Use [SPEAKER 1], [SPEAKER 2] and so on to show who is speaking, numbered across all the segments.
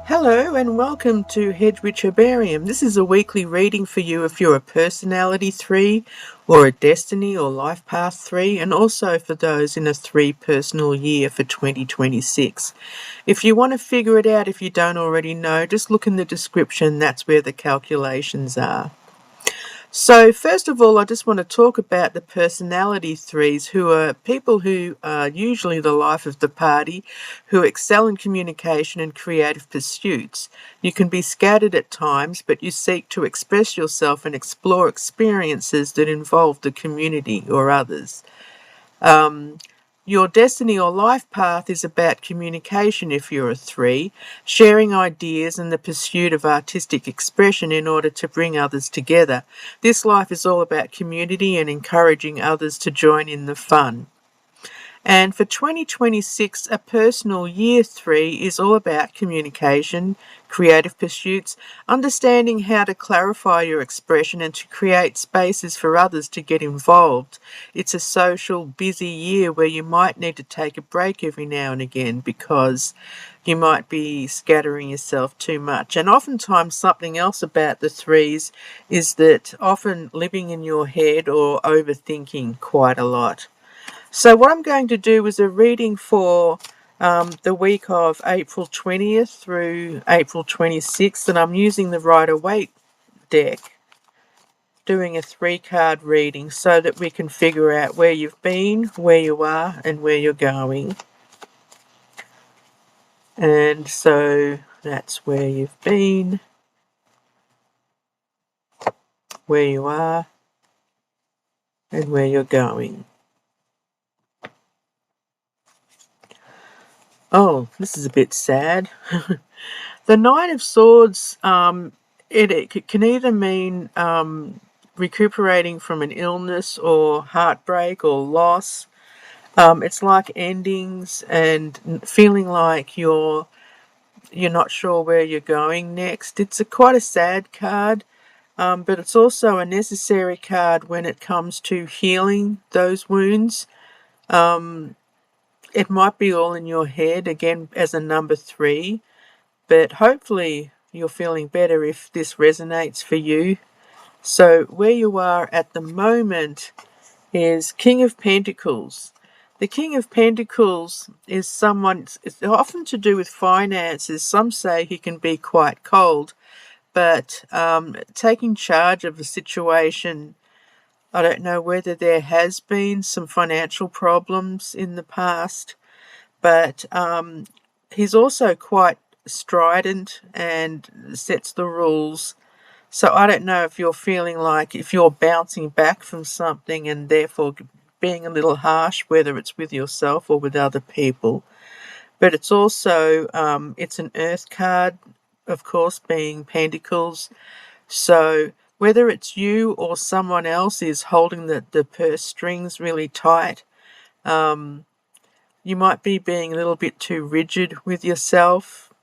[SPEAKER 1] Hello and welcome to Hedwig Herbarium. This is a weekly reading for you if you're a personality 3 or a destiny or life path 3, and also for those in a 3 personal year for 2026. If you want to figure it out, if you don't already know, just look in the description. That's where the calculations are. So first of all, I just want to talk about the personality 3s, who are people who are usually the life of the party, who excel in communication and creative pursuits. You can be scattered at times, but you seek to express yourself and explore experiences that involve the community or others. Your destiny or life path is about communication if you're a 3, sharing ideas and the pursuit of artistic expression in order to bring others together. This life is all about community and encouraging others to join in the fun. And for 2026, a personal year 3 is all about communication, creative pursuits, understanding how to clarify your expression and to create spaces for others to get involved. It's a social, busy year where you might need to take a break every now and again because you might be scattering yourself too much. And oftentimes something else about the 3s is that often living in your head or overthinking quite a lot. So what I'm going to do is a reading for the week of April 20th through April 26th, and I'm using the Rider-Waite deck, doing a 3-card reading so that we can figure out where you've been, where you are, and where you're going. And so that's where you've been, where you are, and where you're going. Oh, this is a bit sad. The Nine of Swords, it can either mean recuperating from an illness or heartbreak or loss. It's like endings and feeling like you're not sure where you're going next. It's quite a sad card, but it's also a necessary card when it comes to healing those wounds. It might be all in your head, again, as a number 3. But hopefully you're feeling better if this resonates for you. So where you are at the moment is King of Pentacles. The King of Pentacles is someone, it's often to do with finances. Some say he can be quite cold, but taking charge of the situation. I don't know whether there has been some financial problems in the past, but he's also quite strident and sets the rules. So I don't know if you're feeling like if you're bouncing back from something and therefore being a little harsh, whether it's with yourself or with other people. But it's also, it's an earth card, of course, being Pentacles. So whether it's you or someone else is holding the purse strings really tight, you might be being a little bit too rigid with yourself.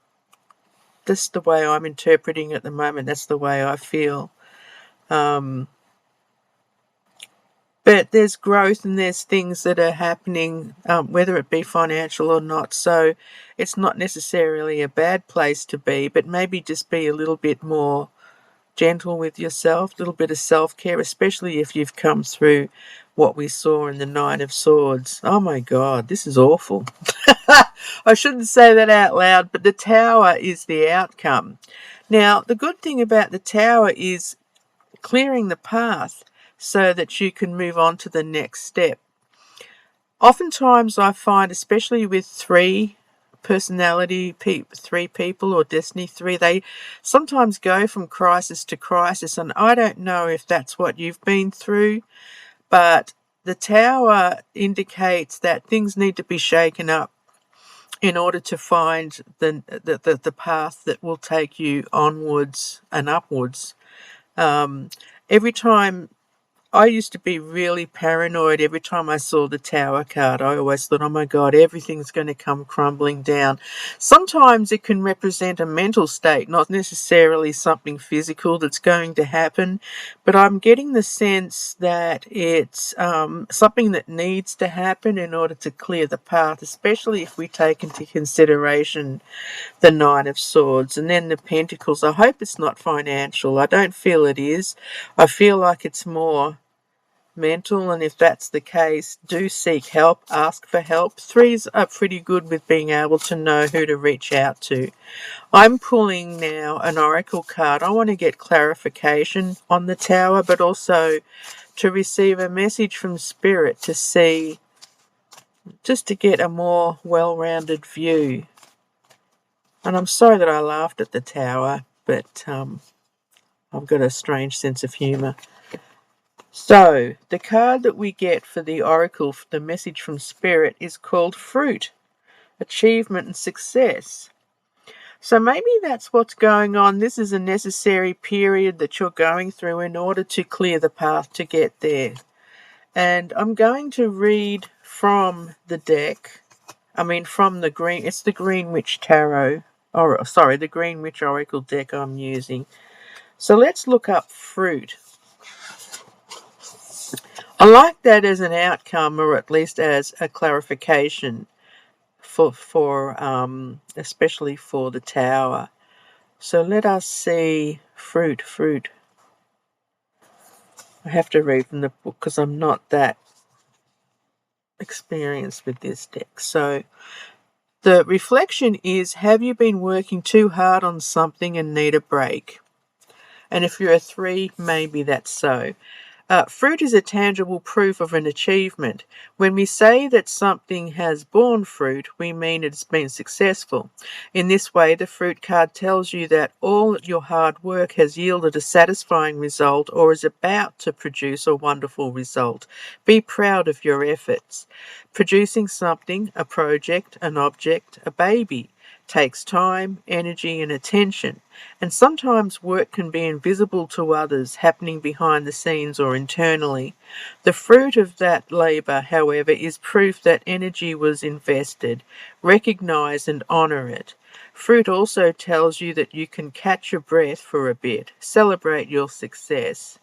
[SPEAKER 1] That's the way I'm interpreting it at the moment. That's the way I feel. But there's growth and there's things that are happening, whether it be financial or not. So it's not necessarily a bad place to be, but maybe just be a little bit more gentle with yourself, a little bit of self-care, especially if you've come through what we saw in the Nine of Swords. Oh my God, this is awful. I shouldn't say that out loud, but the Tower is the outcome. Now, the good thing about the Tower is clearing the path so that you can move on to the next step. Oftentimes I find, especially with 3 personality 3 people or destiny 3, they sometimes go from crisis to crisis, and I don't know if that's what you've been through, but the Tower indicates that things need to be shaken up in order to find the path that will take you onwards and upwards. Every time I used to be really paranoid every time I saw the Tower card. I always thought, oh my God, everything's going to come crumbling down. Sometimes it can represent a mental state, not necessarily something physical that's going to happen, but I'm getting the sense that it's something that needs to happen in order to clear the path, especially if we take into consideration the Nine of Swords and then the Pentacles. I hope it's not financial. I don't feel it is. I feel like it's more mental, and if that's the case, do seek help, ask for help. Threes are pretty good with being able to know who to reach out to. I'm pulling now an oracle card. I want to get clarification on the Tower, but also to receive a message from Spirit to see, just to get a more well-rounded view. And I'm sorry that I laughed at the Tower, but I've got a strange sense of humour. So, the card that we get for the oracle, for the message from Spirit, is called Fruit, Achievement and Success. So maybe that's what's going on. This is a necessary period that you're going through in order to clear the path to get there. And I'm going to read from the deck, from the green, it's the Green Witch Tarot, the Green Witch Oracle deck I'm using. So let's look up fruit. I like that as an outcome, or at least as a clarification for especially for the Tower. So let us see fruit. I have to read from the book because I'm not that experienced with this deck. So the reflection is, have you been working too hard on something and need a break? And if you're a 3, maybe that's so. Fruit is a tangible proof of an achievement. When we say that something has borne fruit, we mean it's been successful. In this way, the fruit card tells you that all your hard work has yielded a satisfying result or is about to produce a wonderful result. Be proud of your efforts. Producing something, a project, an object, a baby, takes time, energy, and attention. And sometimes work can be invisible to others, happening behind the scenes or internally. The fruit of that labour, however, is proof that energy was invested. Recognise and honour it. Fruit also tells you that you can catch your breath for a bit. Celebrate your success.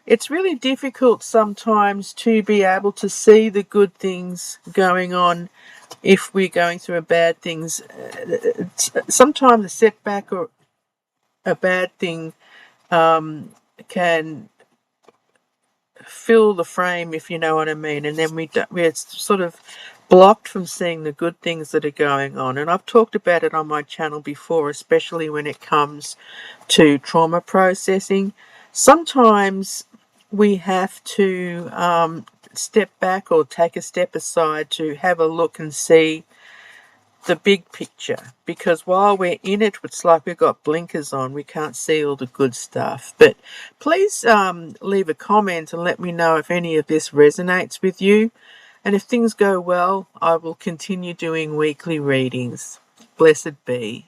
[SPEAKER 1] It's really difficult sometimes to be able to see the good things going on if we're going through bad things. Sometimes a setback or a bad thing can fill the frame, if you know what I mean, and then we're sort of blocked from seeing the good things that are going on. And I've talked about it on my channel before, especially when it comes to trauma processing. Sometimes we have to step back or take a step aside to have a look and see the big picture, because while we're in it, it's like we've got blinkers on. We can't see all the good stuff. But please leave a comment and let me know if any of this resonates with you. And if things go well, I will continue doing weekly readings. Blessed be.